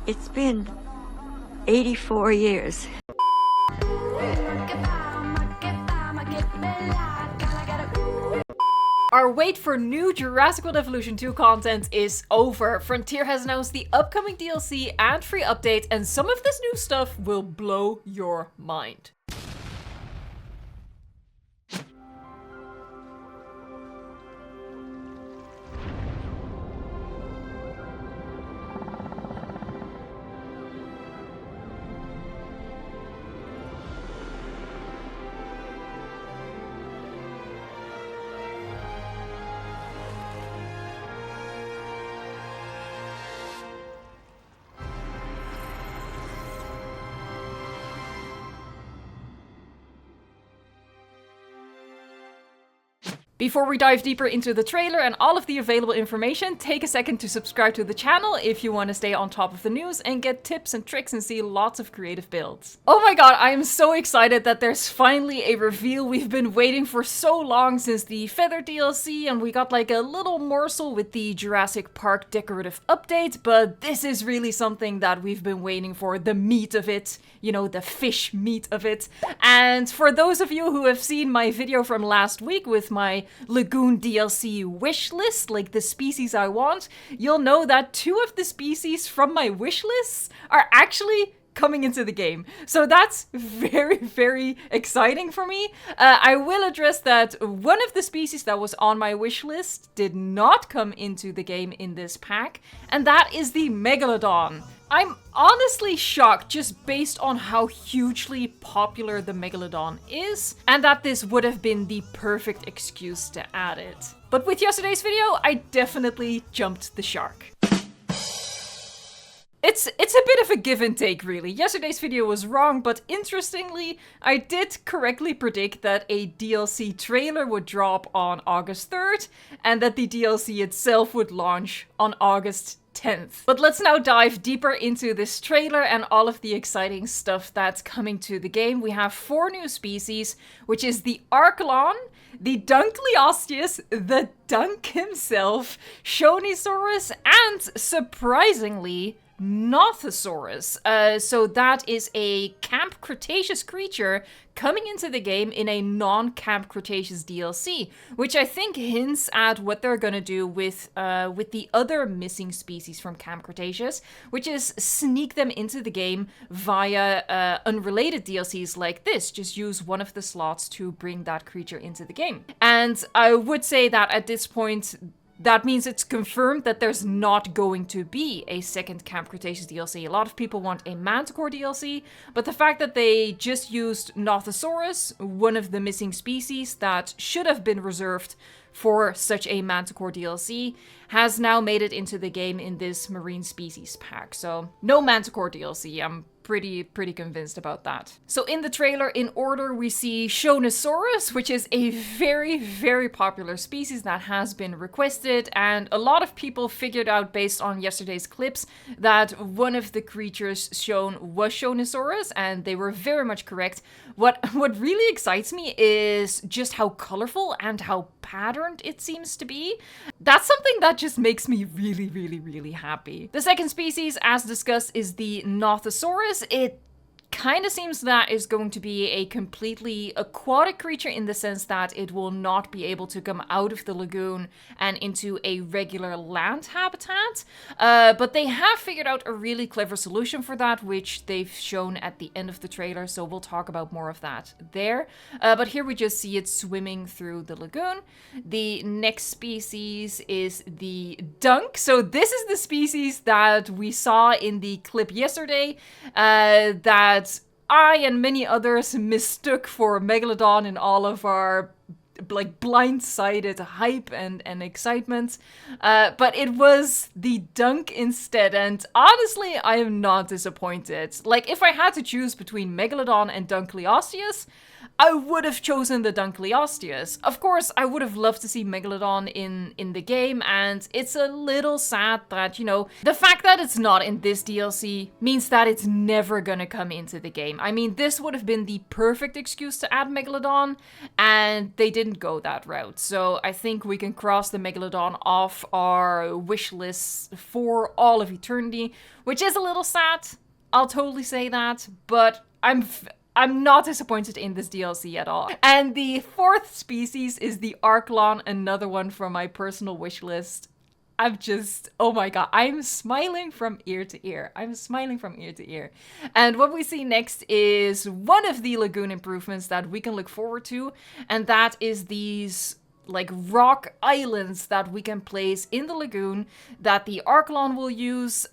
It's been 84 years. Our wait for new Jurassic World Evolution 2 content is over. Frontier has announced the upcoming DLC and free update, and some of this new stuff will blow your mind. Before we dive deeper into the trailer and all of the available information, take a second to subscribe to the channel if you want to stay on top of the news and get tips and tricks and see lots of creative builds. Oh my god, I am so excited that there's finally a reveal. We've been waiting for so long since the Feather DLC, and we got like a little morsel with the Jurassic Park decorative update, but this is really something that we've been waiting for, the meat of it, you know, the fish meat of it. And for those of you who have seen my video from last week with my LAGOON DLC wish list, like the species I want, you'll know that 2 of the species from my wish lists are actually coming into the game. So that's very, very exciting for me. I will address that one of the species that was on my wish list did not come into the game in this pack, and that is the Megalodon. I'm honestly shocked just based on how hugely popular the Megalodon is, and that this would have been the perfect excuse to add it. But with yesterday's video, I definitely jumped the shark. It's a bit of a give and take, really. Yesterday's video was wrong, but interestingly, I did correctly predict that a DLC trailer would drop on August 3rd, and that the DLC itself would launch on August 10th. But let's now dive deeper into this trailer and all of the exciting stuff that's coming to the game. We have 4 new species, which is the Archelon, the Dunkleosteus, the Dunk himself, Shonisaurus, and surprisingly, Nothosaurus. So that is a Camp Cretaceous creature coming into the game in a non-Camp Cretaceous DLC, which I think hints at what they're gonna do with the other missing species from Camp Cretaceous, which is sneak them into the game via unrelated DLCs like this. Just use one of the slots to bring that creature into the game. And I would say that at this point, that means it's confirmed that there's not going to be a second Camp Cretaceous DLC. A lot of people want a Manticore DLC, but the fact that they just used Nothosaurus, one of the missing species that should have been reserved for such a Manticore DLC, has now made it into the game in this Marine Species Pack. So no Manticore DLC. I'm pretty convinced about that. So in the trailer, in order, we see Shonisaurus, which is a very, very popular species that has been requested, and a lot of people figured out based on yesterday's clips that one of the creatures shown was Shonisaurus, and they were very much correct. What really excites me is just how colorful and how patterned it seems to be. That's something that just makes me really, really, really happy. The second species, as discussed, is the Nothosaurus. It kind of seems that is going to be a completely aquatic creature in the sense that it will not be able to come out of the lagoon and into a regular land habitat. But they have figured out a really clever solution for that, which they've shown at the end of the trailer, so we'll talk about more of that there. But here we just see it swimming through the lagoon. The next species is the Dunk. So this is the species that we saw in the clip yesterday, that I and many others mistook for Megalodon in all of our like blindsided hype and excitement, but it was the Dunk instead, and honestly I am not disappointed. Like, if I had to choose between Megalodon and Dunkleosteus, I would have chosen the Dunkleosteus. Of course, I would have loved to see Megalodon in the game, and it's a little sad that, you know, the fact that it's not in this DLC means that it's never gonna come into the game. I mean, this would have been the perfect excuse to add Megalodon, and they didn't go that route. So I think we can cross the Megalodon off our wish list for all of eternity, which is a little sad. I'll totally say that, but I'm not disappointed in this DLC at all. And the fourth species is the Archelon, another one from my personal wish list. Oh my god, I'm smiling from ear to ear. I'm smiling from ear to ear. And what we see next is one of the lagoon improvements that we can look forward to, and that is these like rock islands that we can place in the lagoon that the Archelon will use.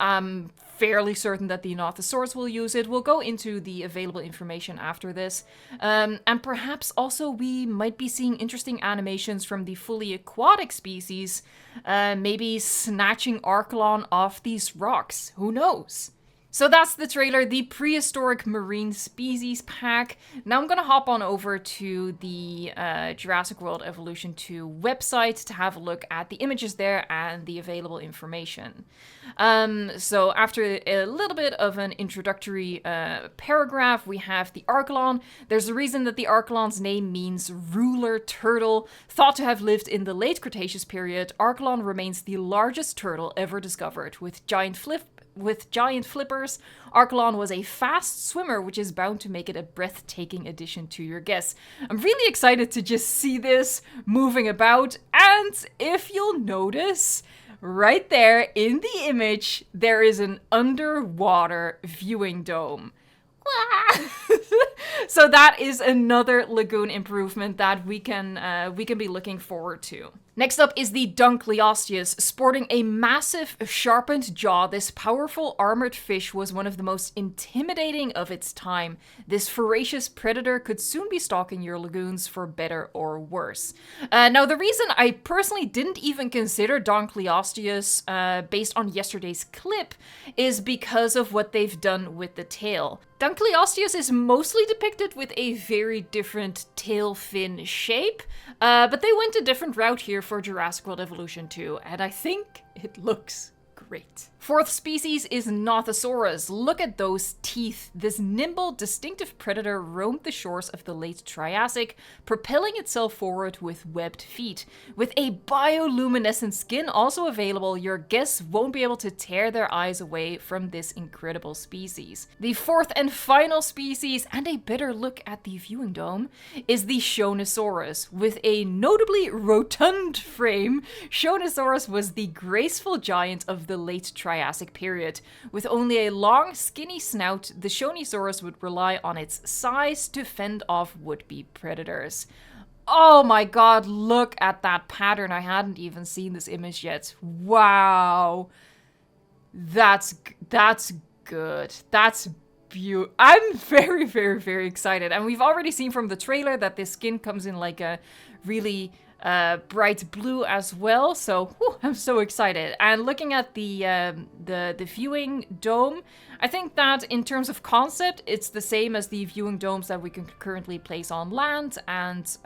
Fairly certain that the Nothosaurus will use it. We'll go into the available information after this. And perhaps also we might be seeing interesting animations from the fully aquatic species, maybe snatching Archelon off these rocks. Who knows? So that's the trailer, the Prehistoric Marine Species Pack. Now I'm gonna hop on over to the Jurassic World Evolution 2 website to have a look at the images there and the available information. So after a little bit of an introductory paragraph, we have the Archelon. There's a reason that the Archelon's name means ruler turtle. Thought to have lived in the late Cretaceous period, Archelon remains the largest turtle ever discovered, with giant flippers. Archelon was a fast swimmer, which is bound to make it a breathtaking addition to your guess. I'm really excited to just see this moving about, and if you'll notice, right there in the image, there is an underwater viewing dome. So that is another lagoon improvement that we can be looking forward to. Next up is the Dunkleosteus. Sporting a massive sharpened jaw, this powerful armored fish was one of the most intimidating of its time. This voracious predator could soon be stalking your lagoons for better or worse. Now, the reason I personally didn't even consider Dunkleosteus based on yesterday's clip is because of what they've done with the tail. Dunkleosteus is mostly depicted with a very different tail fin shape, but they went a different route here for Jurassic World Evolution 2, and I think it looks great. Fourth species is Nothosaurus. Look at those teeth. This nimble, distinctive predator roamed the shores of the late Triassic, propelling itself forward with webbed feet. With a bioluminescent skin also available, your guests won't be able to tear their eyes away from this incredible species. The fourth and final species, and a better look at the viewing dome, is the Shonisaurus. With a notably rotund frame, Shonisaurus was the graceful giant of the late Triassic period. With only a long, skinny snout, the Shonisaurus would rely on its size to fend off would-be predators. Oh my god, look at that pattern. I hadn't even seen this image yet. Wow. That's good. That's beautiful. I'm very, very, very excited. And we've already seen from the trailer that this skin comes in like a really bright blue as well, so whew, I'm so excited. And looking at the viewing dome, I think that in terms of concept, it's the same as the viewing domes that we can currently place on land and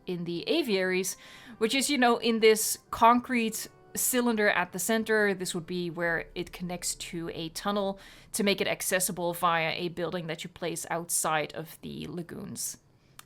in the aviaries, which is, you know, in this concrete cylinder at the center. This would be where it connects to a tunnel to make it accessible via a building that you place outside of the lagoons.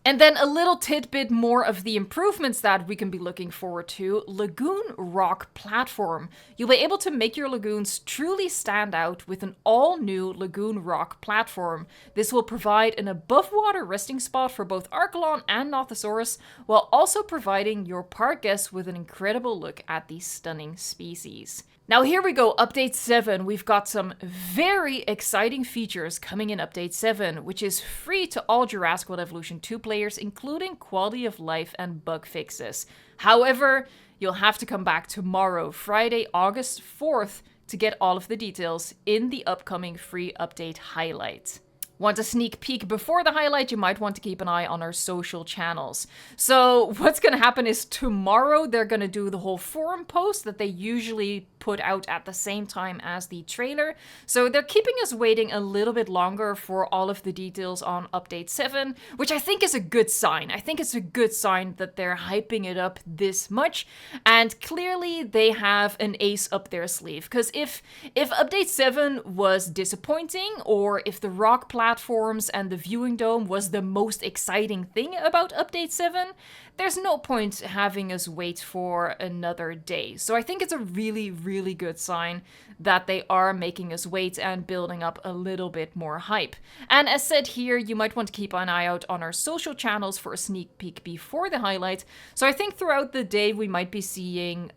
And then a little tidbit more of the improvements that we can be looking forward to. Lagoon Rock Platform. You'll be able to make your lagoons truly stand out with an all-new Lagoon Rock Platform. This will provide an above-water resting spot for both Archelon and Nothosaurus, while also providing your park guests with an incredible look at these stunning species. Now here we go, Update 7. We've got some very exciting features coming in Update 7, which is free to all Jurassic World Evolution 2 players, including quality of life and bug fixes. However, you'll have to come back tomorrow, Friday, August 4th, to get all of the details in the upcoming free update highlight. want a sneak peek before the highlight, you might want to keep an eye on our social channels. So what's going to happen is tomorrow they're going to do the whole forum post that they usually put out at the same time as the trailer. So they're keeping us waiting a little bit longer for all of the details on Update 7, which I think is a good sign. I think it's a good sign that they're hyping it up this much, and clearly they have an ace up their sleeve. Because if Update 7 was disappointing, or if the rock platforms and the viewing dome was the most exciting thing about Update 7, there's no point having us wait for another day. So I think it's a really, really good sign that they are making us wait and building up a little bit more hype. And as said here, you might want to keep an eye out on our social channels for a sneak peek before the highlight. So I think throughout the day we might be seeing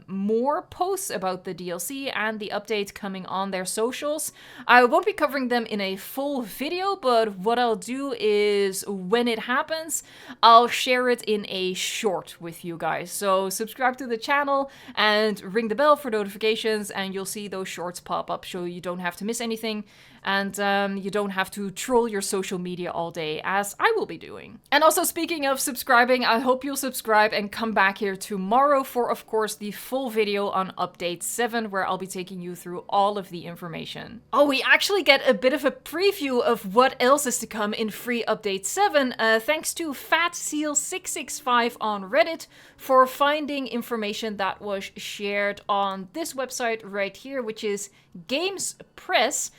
more posts about the DLC and the update coming on their socials. I won't be covering them in a full video, but what I'll do is when it happens, I'll share it in a short with you guys. So subscribe to the channel and ring the bell for notifications, and you'll see those shorts pop up so you don't have to miss anything, and you don't have to troll your social media all day, as I will be doing. And also, speaking of subscribing, I hope you'll subscribe and come back here tomorrow for, of course, the full video on Update 7, where I'll be taking you through all of the information. Oh, we actually get a bit of a preview of what else is to come in free Update 7, thanks to FatSeal665 on Reddit for finding information that was shared on this website right here, which is Games Press,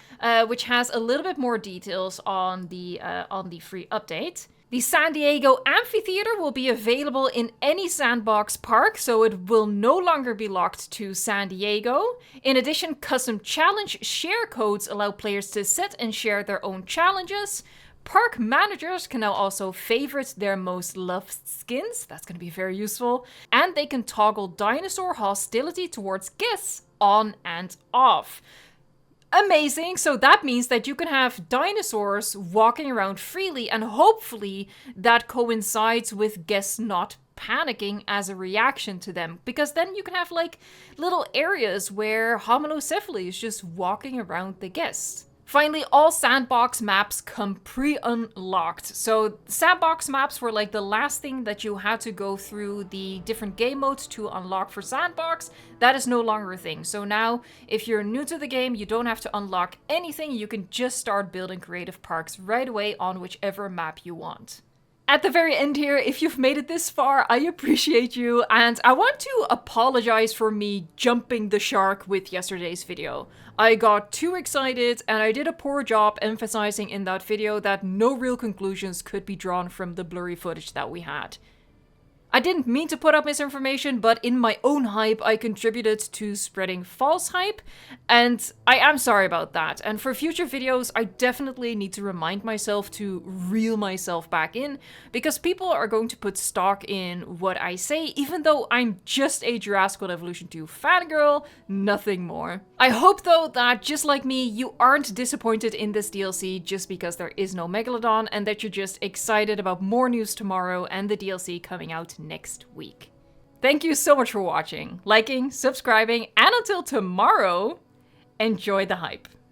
which has a little bit more details on the free update. The San Diego Amphitheater will be available in any sandbox park, so it will no longer be locked to San Diego. In addition, custom challenge share codes allow players to set and share their own challenges. Park managers can now also favorite their most loved skins. That's going to be very useful. And they can toggle dinosaur hostility towards guests on and off. Amazing! So that means that you can have dinosaurs walking around freely, and hopefully that coincides with guests not panicking as a reaction to them, because then you can have like little areas where hominocephaly is just walking around the guests. Finally, all sandbox maps come pre-unlocked. So sandbox maps were like the last thing that you had to go through the different game modes to unlock for sandbox. That is no longer a thing. So now, if you're new to the game, you don't have to unlock anything. You can just start building creative parks right away on whichever map you want. At the very end here, if you've made it this far, I appreciate you, and I want to apologize for me jumping the shark with yesterday's video. I got too excited, and I did a poor job emphasizing in that video that no real conclusions could be drawn from the blurry footage that we had. I didn't mean to put up misinformation, but in my own hype, I contributed to spreading false hype, and I am sorry about that. And for future videos, I definitely need to remind myself to reel myself back in, because people are going to put stock in what I say, even though I'm just a Jurassic World Evolution 2 fangirl, nothing more. I hope, though, that just like me, you aren't disappointed in this DLC just because there is no Megalodon, and that you're just excited about more news tomorrow and the DLC coming out next week. Thank you so much for watching, liking, subscribing, and until tomorrow, enjoy the hype.